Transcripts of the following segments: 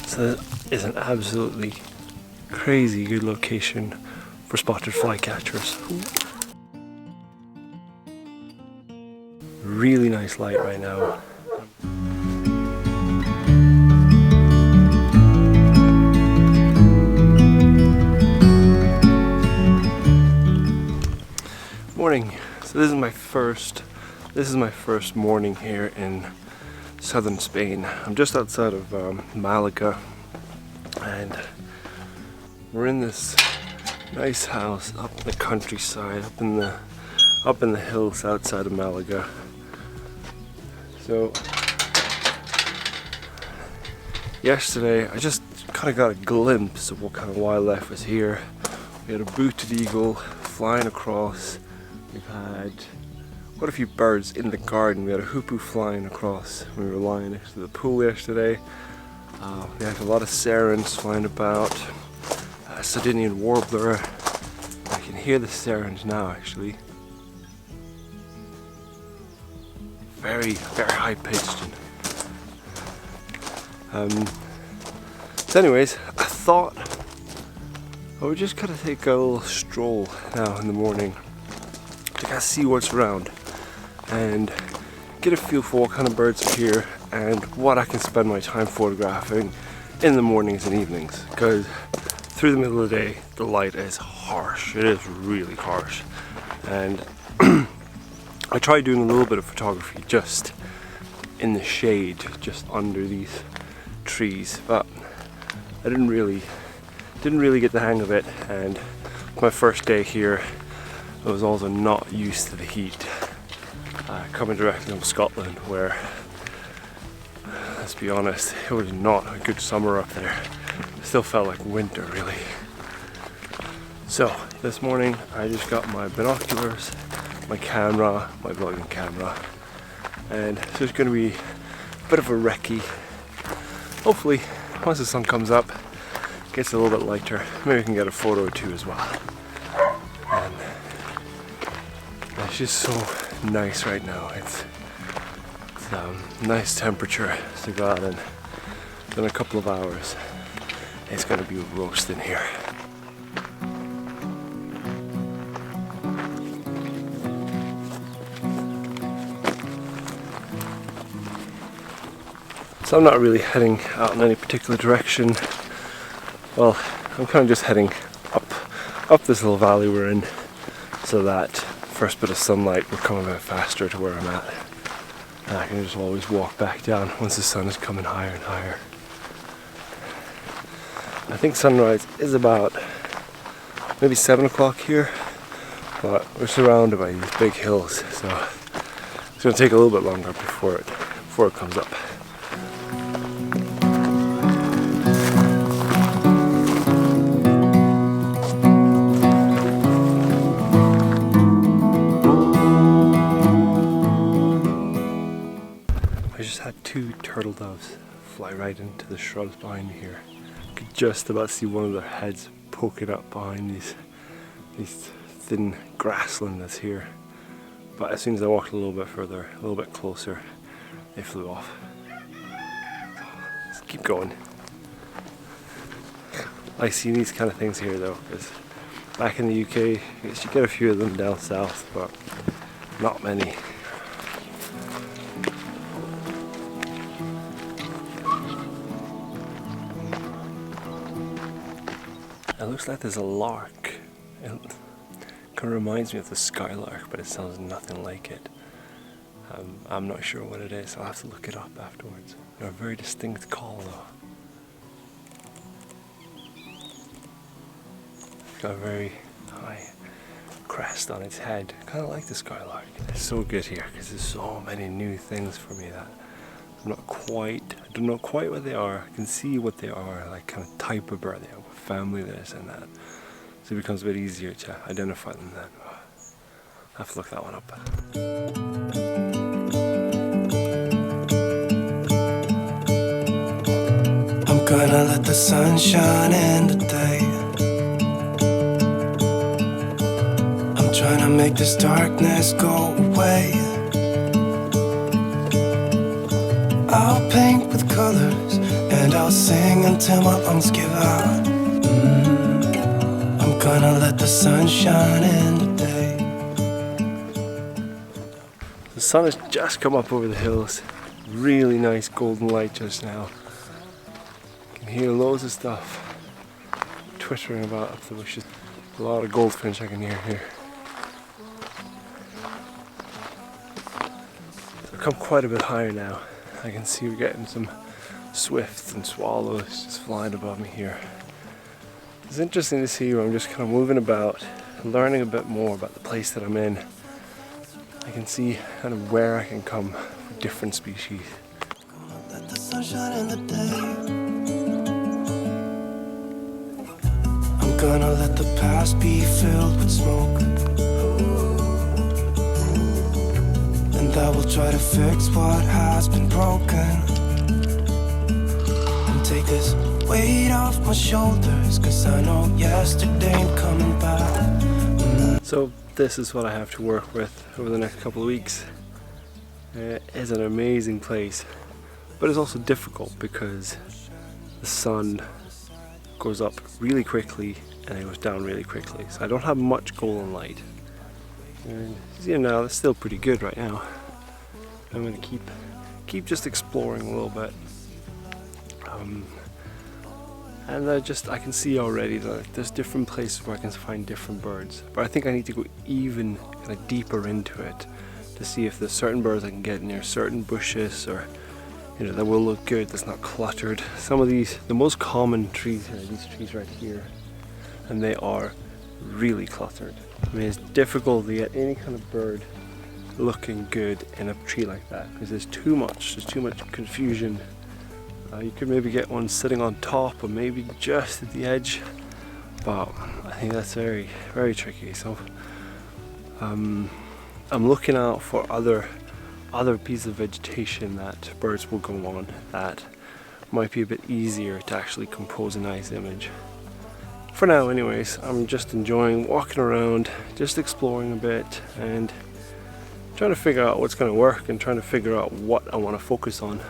So this is an absolutely crazy good location for spotted flycatchers. Really nice light right now. Morning. So this is my first morning here in southern Spain. I'm just outside of Malaga, and we're in this nice house up in the countryside, up in the hills outside of Malaga. So yesterday I just kind of got a glimpse of what kind of wildlife was here. We had a booted eagle flying across. We've had quite a few birds in the garden. We had a hoopoe flying across when we were lying next to the pool yesterday. We had a lot of sirens flying about. A Sardinian warbler. I can hear the sirens now actually. Very, very high pitched. So anyways, I thought I would just kind of take a little stroll now in the morning to kind of see what's around and get a feel for what kind of birds are here and what I can spend my time photographing in the mornings and evenings, because through the middle of the day the light is harsh. It is really harsh, and I tried doing a little bit of photography just in the shade, just under these trees, but I didn't really get the hang of it, and my first day here I was also not used to the heat. Coming directly from Scotland, where, let's be honest, it was not a good summer up there. It still felt like winter really. So this morning I just got my binoculars, my camera, my vlogging camera, and so it's going to be a bit of a recce. Hopefully once the sun comes up, gets a little bit lighter, maybe we can get a photo or two as well. And it's just so nice right now. It's nice temperature to go out, and in a couple of hours it's going to be roasting here. So I'm not really heading out in any particular direction. Well, I'm kind of just heading up this little valley we're in, so that first bit of sunlight will come a bit faster to where I'm at, and I can just always walk back down once the sun is coming higher and higher. I think sunrise is about maybe 7 o'clock here, but we're surrounded by these big hills, so it's going to take a little bit longer before it comes up. I just had 2 turtle doves fly right into the shrubs behind me here. I could just about see one of their heads poking up behind these thin grassland that's here. But as soon as I walked a little bit further, a little bit closer, they flew off. Let's keep going. I see these kind of things here though, because back in the UK, I guess you get a few of them down south, but not many. It looks like there's a lark. It kind of reminds me of the skylark, but it sounds nothing like it. I'm not sure what it is. I'll have to look it up afterwards. They're a very distinct call though. It's got a very high crest on its head, kind of like the skylark. It's so good here because there's so many new things for me that I don't know quite what they are. I can see what they are, like kind of type of bird they are, what family this and that. So it becomes a bit easier to identify them then. I'll have to look that one up. I'm gonna let the sun shine in today. I'm trying to make this darkness go away. I'll paint with colors and I'll I'll sing until my lungs give out. I'm gonna let the sun shine in today. The sun has just come up over the hills. Really nice golden light just now. You can hear loads of stuff twittering about up the bushes. A lot of goldfinch I can hear here. So I've come quite a bit higher now. I can see we're getting some swifts and swallows just flying above me here. It's interesting to see where I'm just kind of moving about, learning a bit more about the place that I'm in. I can see kind of where I can come for different species. Let the sun shine in the day. I'm gonna let the past be filled with smoke, and I will try to fix what has been broken, and take this weight off my shoulders, cause I know yesterday ain't coming back. So this is what I have to work with over the next couple of weeks. It is an amazing place, but it's also difficult because the sun goes up really quickly and it goes down really quickly. So I don't have much golden light. And you know, it's still pretty good right now. I'm gonna keep just exploring a little bit. And I can see already that there's different places where I can find different birds. But I think I need to go even kind of deeper into it to see if there's certain birds I can get near certain bushes, or you know, that will look good, that's not cluttered. Some of these, the most common trees here, these trees right here, and they are really cluttered. I mean, it's difficult to get any kind of bird looking good in a tree like that because there's too much confusion. You could maybe get one sitting on top or maybe just at the edge, but I think that's very, very tricky. So I'm looking out for other pieces of vegetation that birds will go on that might be a bit easier to actually compose a nice image. For now anyways, I'm just enjoying walking around, just exploring a bit and trying to figure out what's going to work and trying to figure out what I want to focus on.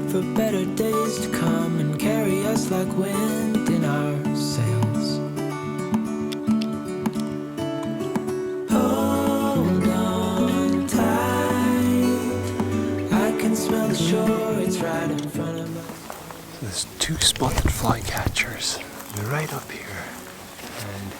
For better days to come and carry us like wind in our sails. Hold on tight, I can smell the shore, it's right in front of us. There's 2 spotted flycatchers. They're right up here, and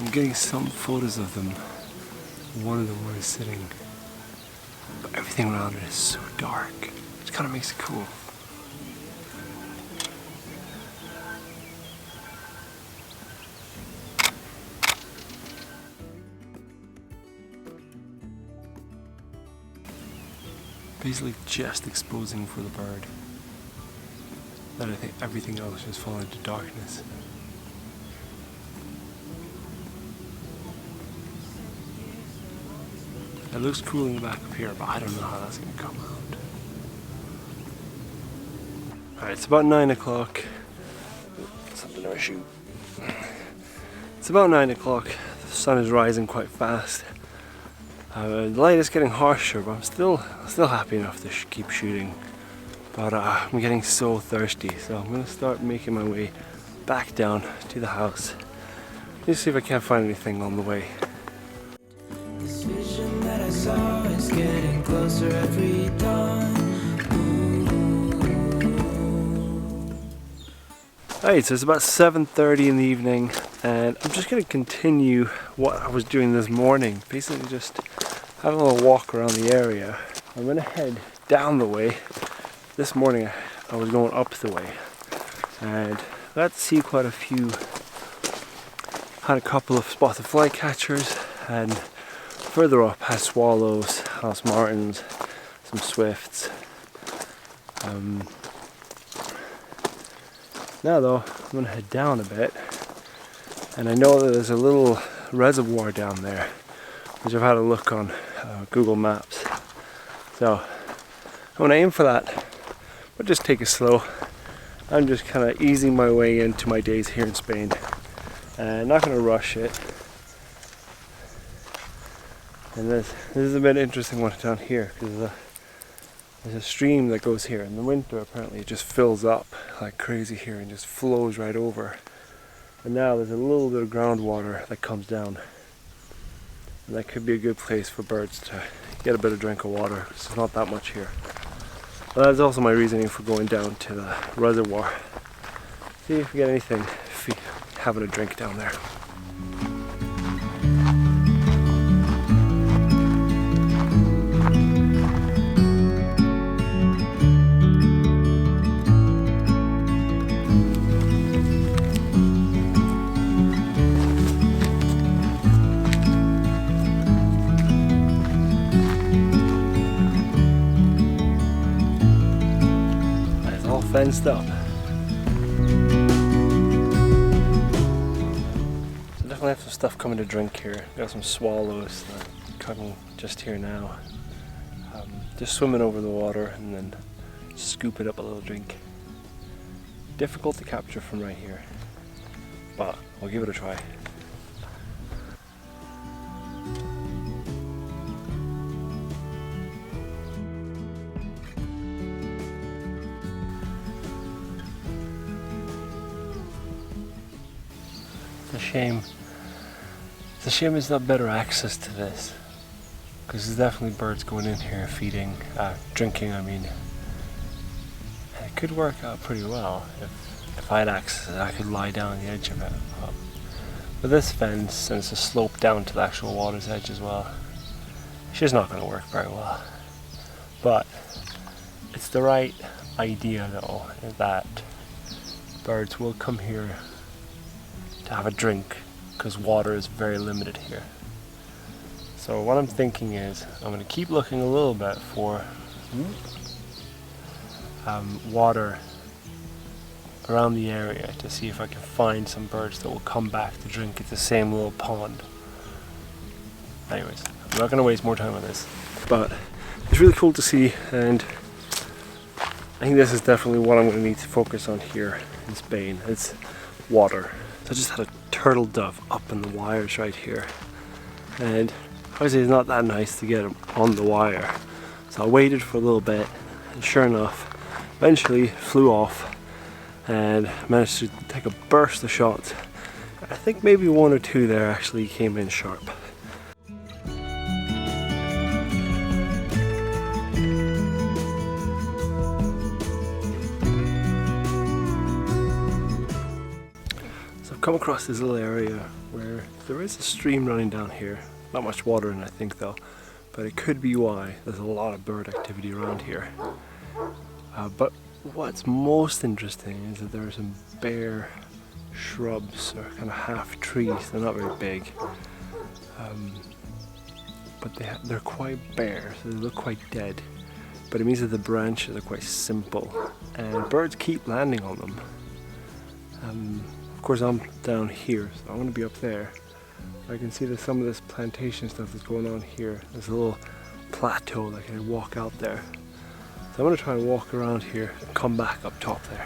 I'm getting some photos of them. One of them where it's sitting, but everything around it is so dark. It kind of makes it cool. Basically just exposing for the bird. Then I think everything else just falls into darkness. It looks cool in the back up here, but I don't know how that's going to come out. Alright, it's about 9 o'clock. Something to shoot. It's about 9 o'clock. The sun is rising quite fast. The light is getting harsher, but I'm still happy enough to keep shooting. But I'm getting so thirsty, so I'm going to start making my way back down to the house. Let's see if I can't find anything on the way. This vision that I saw is getting closer every dawn. Alright, so it's about 7:30 in the evening, and I'm just going to continue what I was doing this morning. Basically just having a little walk around the area. I'm going to head down the way. This morning I was going up the way, and I got to see quite a few. Had a couple of spotted flycatchers, and further up had swallows, house martins, some swifts. Now though, I'm going to head down a bit And I know that there's a little reservoir down there, which I've had a look on Google Maps. So I'm going to aim for that, but just take it slow. I'm just kind of easing my way into my days here in Spain. Not going to rush it. And this is a bit interesting one down here, because there's a stream that goes here. In the winter, apparently, it just fills up like crazy here and just flows right over. And now there's a little bit of groundwater that comes down. And that could be a good place for birds to get a bit of drink of water, because there's not that much here. But that's also my reasoning for going down to the reservoir. See if we get anything having a drink down there. Fenced up. So definitely have some stuff coming to drink here. Got some swallows that are coming just here now. Just swimming over the water and then scoop it up a little drink. Difficult to capture from right here, but we'll give it a try. It's a shame there's not better access to this, because there's definitely birds going in here feeding, drinking I mean. And it could work out pretty well if I had access. I could lie down on the edge of it. But this fence, and it's a slope down to the actual water's edge as well, it's just not going to work very well. But it's the right idea though, that birds will come here to have a drink, because water is very limited here. So what I'm thinking is I'm going to keep looking a little bit for water around the area to see if I can find some birds that will come back to drink at the same little pond. Anyways, I'm not going to waste more time on this, but it's really cool to see, and I think this is definitely what I'm going to need to focus on here in Spain. It's water. So I just had a turtle dove up in the wires right here, and obviously it's not that nice to get him on the wire. So I waited for a little bit, and sure enough, eventually flew off and managed to take a burst of shots. I think maybe one or two there actually came in sharp. Come across this little area where there is a stream running down here. Not much water in it, I think though, but it could be why there's a lot of bird activity around here. But what's most interesting is that there are some bare shrubs, or kind of half trees. They're not very big, but they're quite bare, so they look quite dead. But it means that the branches are quite simple, and birds keep landing on them. Of course I'm down here, so I'm going to be up there. I can see that some of this plantation stuff is going on here. There's a little plateau that I can walk out there. So I'm going to try and walk around here and come back up top there.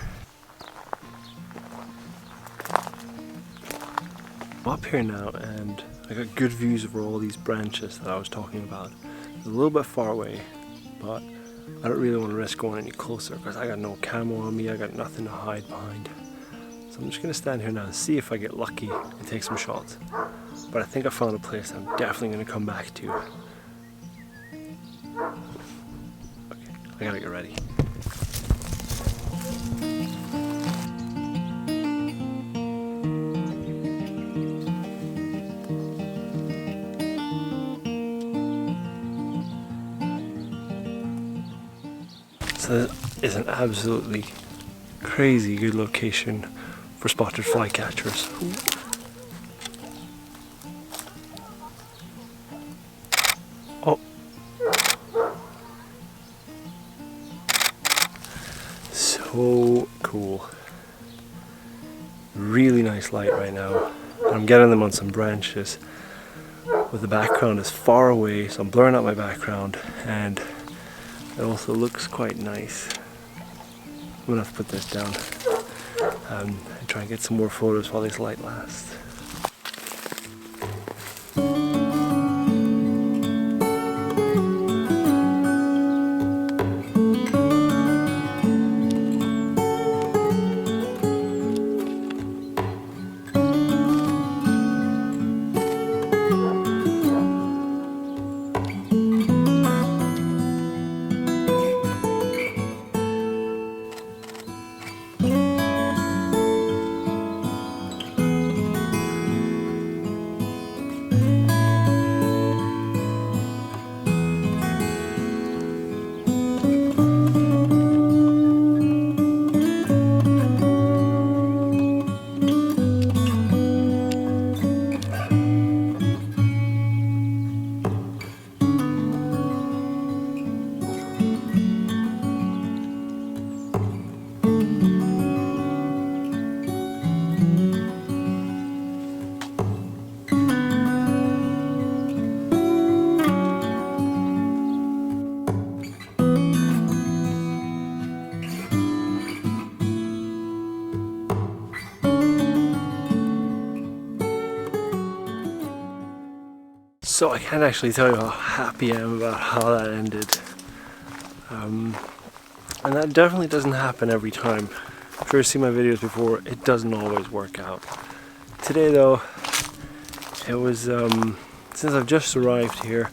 I'm up here now and I got good views over all these branches that I was talking about. It's a little bit far away, but I don't really want to risk going any closer because I got no camo on me, I got nothing to hide behind. So I'm just going to stand here now and see if I get lucky and take some shots. But I think I found a place I'm definitely going to come back to. Okay, I gotta get ready. So this is an absolutely crazy good location for spotted flycatchers. Oh. So cool. Really nice light right now. I'm getting them on some branches with the background is far away, so I'm blurring out my background, and it also looks quite nice. I'm gonna have to put this down and try and get some more photos while this light lasts. So I can't actually tell you how happy I am about how that ended. And that definitely doesn't happen every time. I'm sure you've seen my videos before, it doesn't always work out. Today though, it was, since I've just arrived here,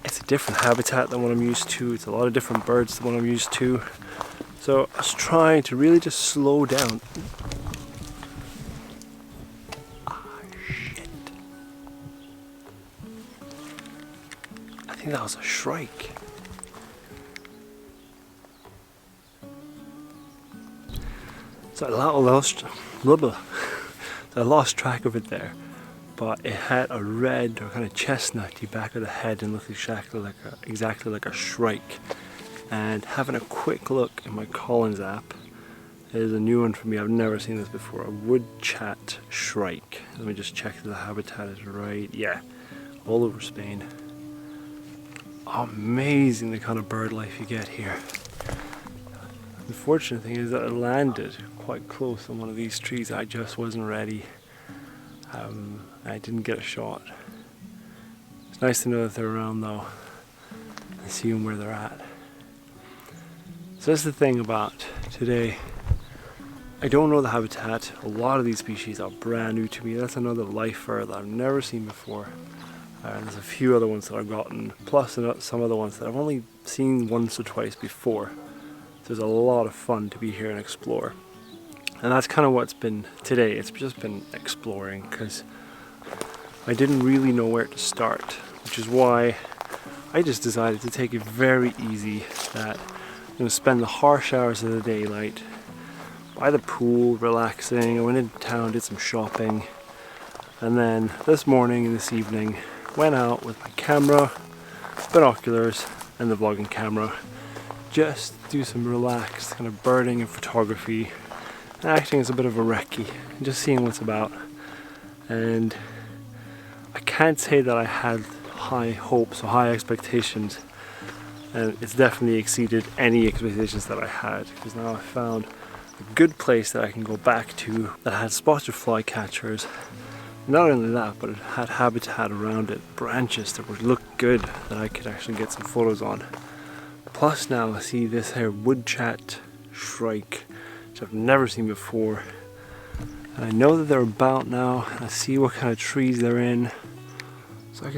it's a different habitat than what I'm used to. It's a lot of different birds than what I'm used to. So I was trying to really just slow down. I think that was a shrike. So I lost track of it there, but it had a red or kind of chestnutty back of the head and looked exactly like a shrike. And having a quick look in my Collins app, there's a new one for me. I've never seen this before. A woodchat shrike. Let me just check that the habitat is right. Yeah, all over Spain. Amazing the kind of bird life you get here. The fortunate thing is that I landed quite close on one of these trees. I just wasn't ready. I didn't get a shot. It's nice to know that they're around though and see them where they're at. So that's the thing about today. I don't know the habitat. A lot of these species are brand new to me. That's another lifer that I've never seen before. There's a few other ones that I've gotten, plus some other ones that I've only seen once or twice before. So there's a lot of fun to be here and explore. And that's kind of what's been today. It's just been exploring because I didn't really know where to start, which is why I just decided to take it very easy. That I'm going to spend the harsh hours of the daylight by the pool, relaxing. I went into town, did some shopping, and then this morning and this evening went out with my camera, binoculars, and the vlogging camera. Just do some relaxed kind of birding and photography, and acting as a bit of a recce, and just seeing what's about. And I can't say that I had high hopes or high expectations, and it's definitely exceeded any expectations that I had, because now I found a good place that I can go back to that had spots of flycatchers. Not only that, but it had habitat around it, branches that would look good that I could actually get some photos on. Plus now I see this here woodchat shrike, which I've never seen before. And I know that they're about now, and I see what kind of trees they're in. So I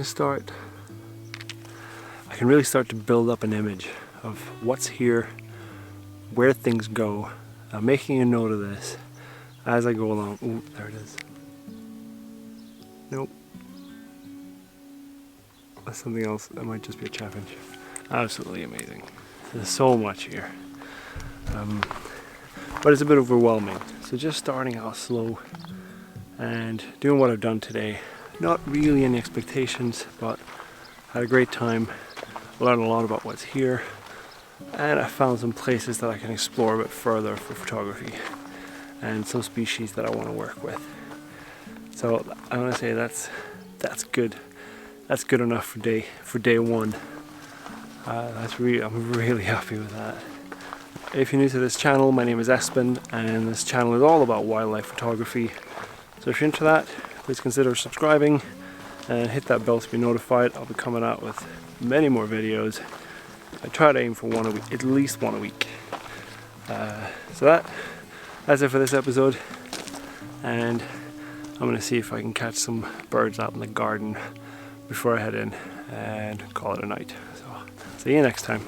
can really start to build up an image of what's here, where things go. I'm making a note of this as I go along. Ooh, there it is. Nope. That's something else. That might just be a chaffinch. Absolutely amazing. There's so much here. But it's a bit overwhelming. So just starting out slow and doing what I've done today. Not really any expectations, but had a great time. Learned a lot about what's here. And I found some places that I can explore a bit further for photography. And some species that I want to work with. So I want to say that's good. That's good enough for day one. I'm really happy with that. If you're new to this channel, my name is Espen, and this channel is all about wildlife photography. So if you're into that, please consider subscribing and hit that bell to be notified. I'll be coming out with many more videos. I try to aim for one a week, at least one a week. So that's it for this episode, and I'm going to see if I can catch some birds out in the garden before I head in and call it a night. So see you next time.